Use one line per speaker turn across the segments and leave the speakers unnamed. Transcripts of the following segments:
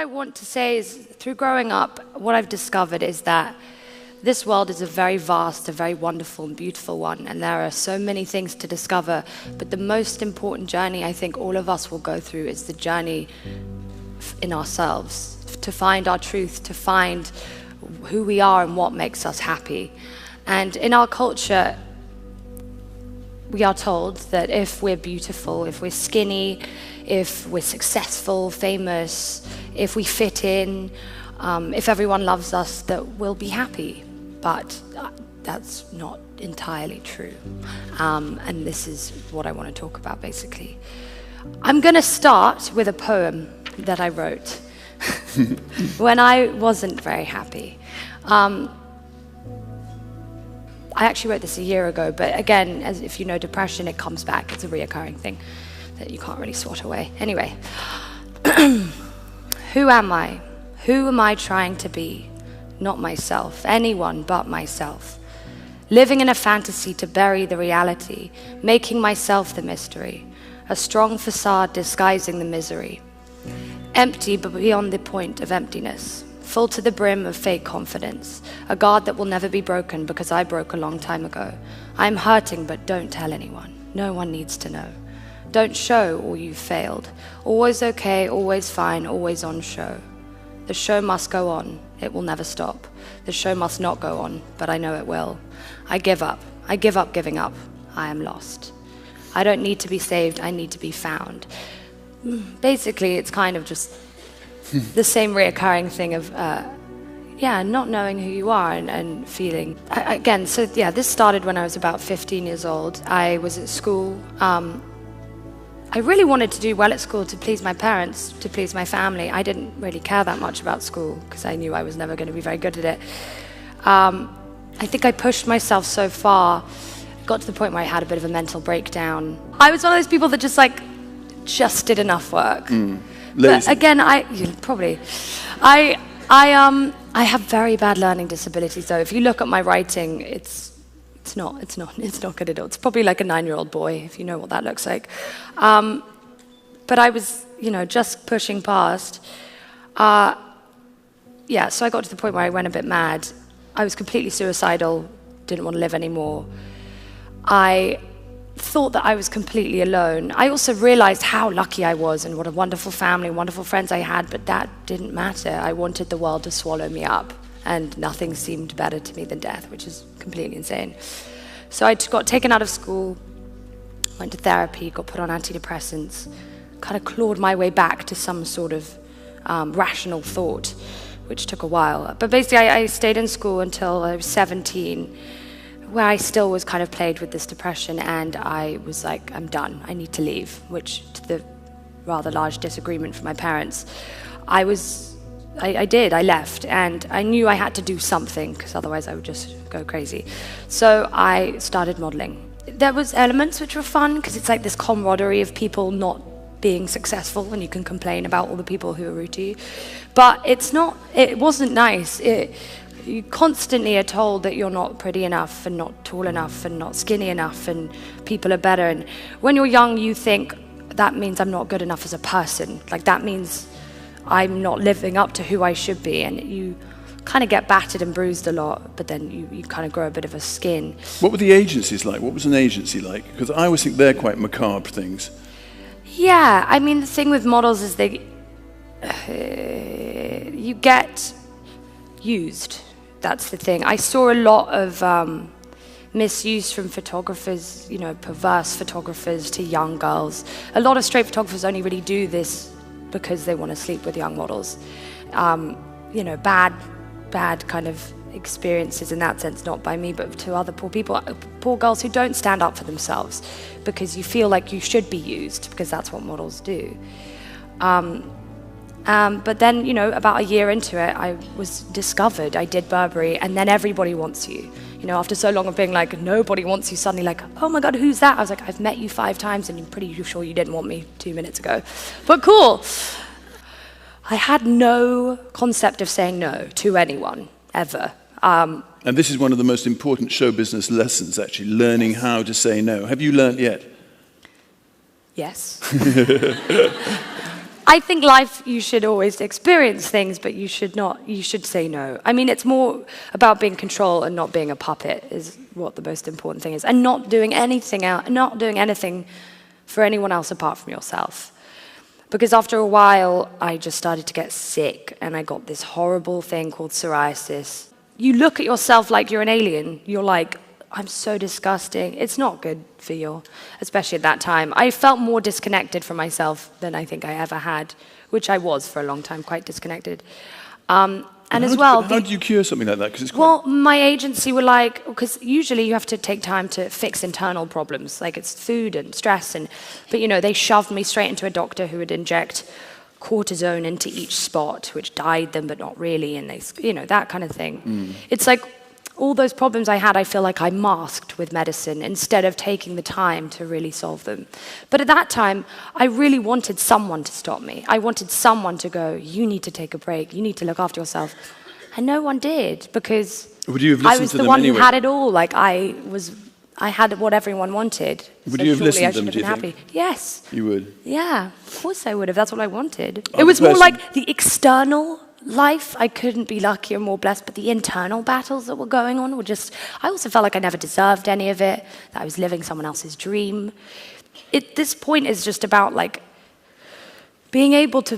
want to say is, through growing up, what I've discovered is that this world is a very vast, a very wonderful and beautiful one, and there are so many things to discover, but the most important journey I think all of us will go through is the journey in ourselves, to find our truth, to find who we are and what makes us happy. And in our culture, we are told that if we're beautiful, if we're skinny, if we're successful, famous, if we fit in, if everyone loves us, that we'll be happy. But that's not entirely true. And this is what I want to talk about, basically. I'm going to start with a poem that I wrote when I wasn't very happy. I actually wrote this a year ago, but again, as if you know depression, it comes back. It's a reoccurring thing that you can't really swat away. Anyway, who am I? Who am I trying to be? Not myself, anyone but myself. Living in a fantasy to bury the reality, making myself the mystery, a strong facade disguising the misery. Empty but beyond the point of emptiness, full to the brim of fake confidence, a guard that will never be broken because I broke a long time ago. I'm hurting, but don't tell anyone. No one needs to know. Don't show all you've failed. Always okay, always fine, always on show. The show must go on. It will never stop. The show must not go on, but I know it will. I give up. I give up giving up. I am lost. I don't need to be saved. I need to be found. Basically, it's kind of just the same reoccurring thing of, not knowing who you are and feeling. This started when I was about 15 years old. I was at school. I really wanted to do well at school to please my parents, to please my family. I didn't really care that much about school because I knew I was never going to be very good at it. I think I pushed myself so far, got to the point where I had a bit of a mental breakdown. I was one of those people that just did enough work. But again, I have very bad learning disabilities, though. If you look at my writing, it's not good at all. It's probably like a 9-year-old boy, if you know what that looks like. But I was, just pushing past. So I got to the point where I went a bit mad. I was completely suicidal, didn't want to live anymore. I thought that I was completely alone. I also realized how lucky I was and what a wonderful family, wonderful friends I had, but that didn't matter. I wanted the world to swallow me up, and nothing seemed better to me than death, which is completely insane. So I got taken out of school, went to therapy, got put on antidepressants, kind of clawed my way back to some sort of rational thought, which took a while. But basically, I stayed in school until I was 17, where I still was kind of plagued with this depression, and I was like, I'm done, I need to leave, which, to the rather large disagreement from my parents, I left, and I knew I had to do something, because otherwise I would just go crazy. So I started modeling. There was elements which were fun, because it's like this camaraderie of people not being successful, and you can complain about all the people who are rude to you. But it wasn't nice. You constantly are told that you're not pretty enough and not tall enough and not skinny enough and people are better. And when you're young, you think that means I'm not good enough as a person. Like that means I'm not living up to who I should be. And you kind of get battered and bruised a lot, but then you kind of grow a bit of a skin.
What were the agencies like? What was an agency like? Because I always think they're quite macabre things.
Yeah, I mean, the thing with models is you get used. That's the thing. I saw a lot of misuse from photographers, perverse photographers to young girls. A lot of straight photographers only really do this because they want to sleep with young models. Bad kind of experiences in that sense, not by me, but to other poor people, poor girls who don't stand up for themselves because you feel like you should be used because that's what models do. But then, about a year into it, I was discovered. I did Burberry, and then everybody wants you. After so long of being like, nobody wants you, suddenly like, oh my God, who's that? I was like, I've met you 5 times, and I'm pretty sure you didn't want me 2 minutes ago. But cool. I had no concept of saying no to anyone, ever.
And this is one of the most important show business lessons, actually, learning how to say no. Have you learned yet?
Yes. I think life, you should always experience things, but you should say no. I mean, it's more about being control and not being a puppet is what the most important thing is. And not doing anything for anyone else apart from yourself. Because after a while, I just started to get sick, and I got this horrible thing called psoriasis. You look at yourself like you're an alien. You're like, I'm so disgusting. It's not good for you, especially at that time. I felt more disconnected from myself than I think I ever had, which I was for a long time, quite disconnected. And as well...
How do you cure something like that? 'Cause it's quite...
Well, my agency were like, because usually you have to take time to fix internal problems, like it's food and stress, but you know, they shoved me straight into a doctor who would inject cortisone into each spot, which dyed them, but not really, and they, you know, that kind of thing. It's like all those problems I had, I feel like I masked with medicine instead of taking the time to really solve them. But at that time, I really wanted someone to stop me. I wanted someone to go, you need to take a break, you need to look after yourself. And no one did, because I was the one who had it all. Like I had what everyone wanted.
Would you have listened to them,
do you think? Happy. Yes.
You would?
Yeah, of course I would have. That's what I wanted. It was more like the external life. I couldn't be luckier, more blessed, but the internal battles that were going on were just, I also felt like I never deserved any of it, that I was living someone else's dream. This point is just about like being able to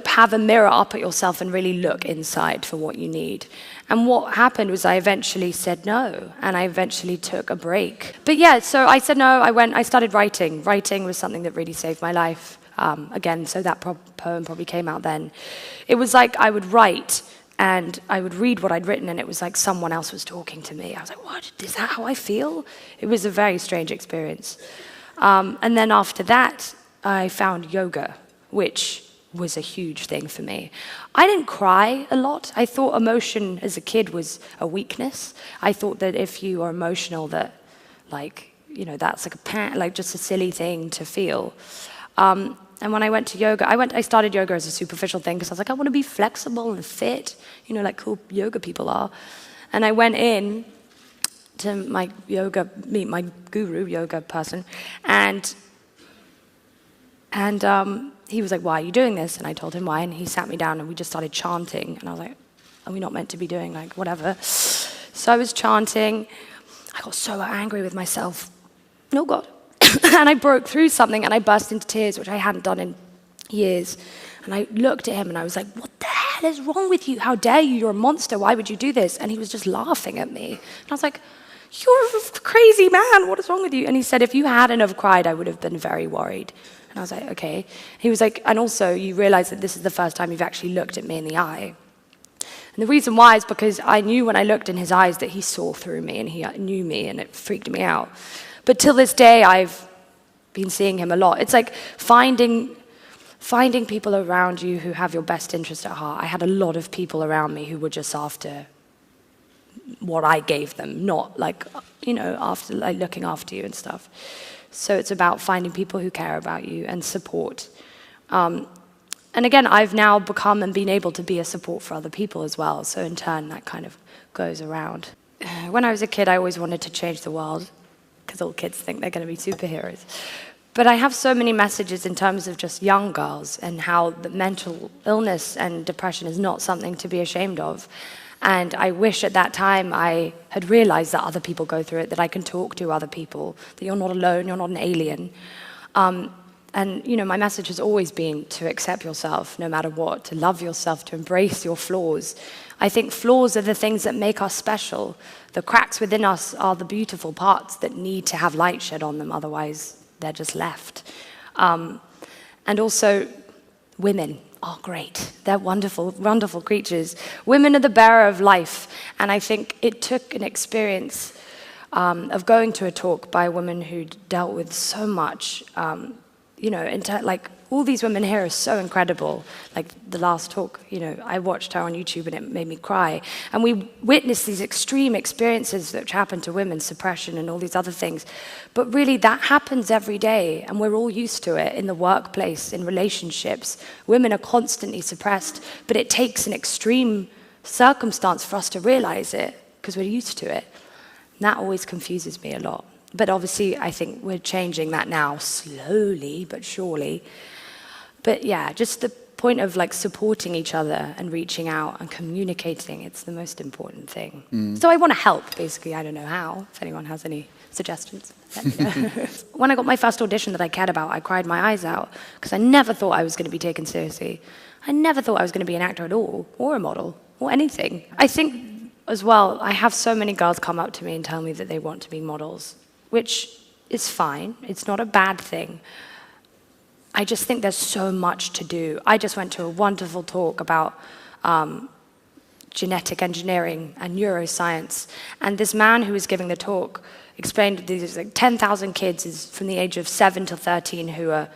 have a mirror up at yourself and really look inside for what you need. And what happened was I eventually said no, and I eventually took a break. But yeah, so I said no, I started writing. Writing was something that really saved my life. Again, so that poem probably came out then. It was like I would write and I would read what I'd written and it was like someone else was talking to me. I was like, what? Is that how I feel? It was a very strange experience. And then after that, I found yoga, which was a huge thing for me. I didn't cry a lot. I thought emotion as a kid was a weakness. I thought that if you are emotional that, like, you know, that's like just a silly thing to feel. And when I went to yoga, I started yoga as a superficial thing because I was like, I want to be flexible and fit, you know, like cool yoga people are. And I went in to meet my guru, yoga person, and he was like, why are you doing this? And I told him why, and he sat me down and we just started chanting. And I was like, are we not meant to be doing like whatever? So I was chanting. I got so angry with myself. Oh God. And I broke through something and I burst into tears, which I hadn't done in years. And I looked at him and I was like, what the hell is wrong with you? How dare you? You're a monster. Why would you do this? And he was just laughing at me. And I was like, you're a crazy man. What is wrong with you? And he said, if you hadn't have cried, I would have been very worried. And I was like, okay. He was like, and also you realize that this is the first time you've actually looked at me in the eye. And the reason why is because I knew when I looked in his eyes that he saw through me and he knew me and it freaked me out. But till this day, I've been seeing him a lot. It's like finding people around you who have your best interest at heart. I had a lot of people around me who were just after what I gave them, not like, you know, after like looking after you and stuff. So it's about finding people who care about you and support. And again, I've now become and been able to be a support for other people as well. So in turn, that kind of goes around. When I was a kid, I always wanted to change the world, because all kids think they're going to be superheroes. But I have so many messages in terms of just young girls and how the mental illness and depression is not something to be ashamed of. And I wish at that time I had realized that other people go through it, that I can talk to other people, that you're not alone, you're not an alien. And, you know, my message has always been to accept yourself no matter what, to love yourself, to embrace your flaws. I think flaws are the things that make us special. The cracks within us are the beautiful parts that need to have light shed on them, otherwise they're just left. And also, women are great. They're wonderful, wonderful creatures. Women are the bearer of life, and I think it took an experience of going to a talk by a woman who dealt with so much. You know, like all these women here are so incredible. Like the last talk, you know, I watched her on YouTube and it made me cry. And we witnessed these extreme experiences which happen to women, suppression and all these other things. But really that happens every day and we're all used to it in the workplace, in relationships. Women are constantly suppressed, but it takes an extreme circumstance for us to realize it because we're used to it. And that always confuses me a lot. But obviously, I think we're changing that now, slowly but surely. But yeah, just the point of like supporting each other and reaching out and communicating, it's the most important thing. So I want to help, basically. I don't know how. If anyone has any suggestions, let me know. When I got my first audition that I cared about, I cried my eyes out because I never thought I was going to be taken seriously. I never thought I was going to be an actor at all, or a model, or anything. I think as well, I have so many girls come up to me and tell me that they want to be models, which is fine. It's not a bad thing. I just think there's so much to do. I just went to a wonderful talk about genetic engineering and neuroscience, and this man who was giving the talk explained that there's like 10,000 kids is from the age of 7 to 13 who are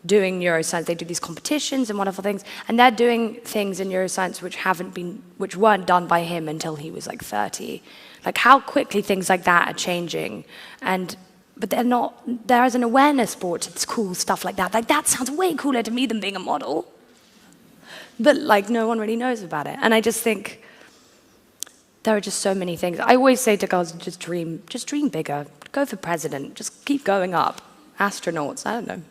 doing neuroscience. They do these competitions and wonderful things, and they're doing things in neuroscience which weren't done by him until he was like 30. Like how quickly things like that are changing, but they're not. There is an awareness board to this cool stuff like that. Like that sounds way cooler to me than being a model. But like no one really knows about it, and I just think there are just so many things. I always say to girls, just dream bigger. Go for president. Just keep going up. Astronauts. I don't know.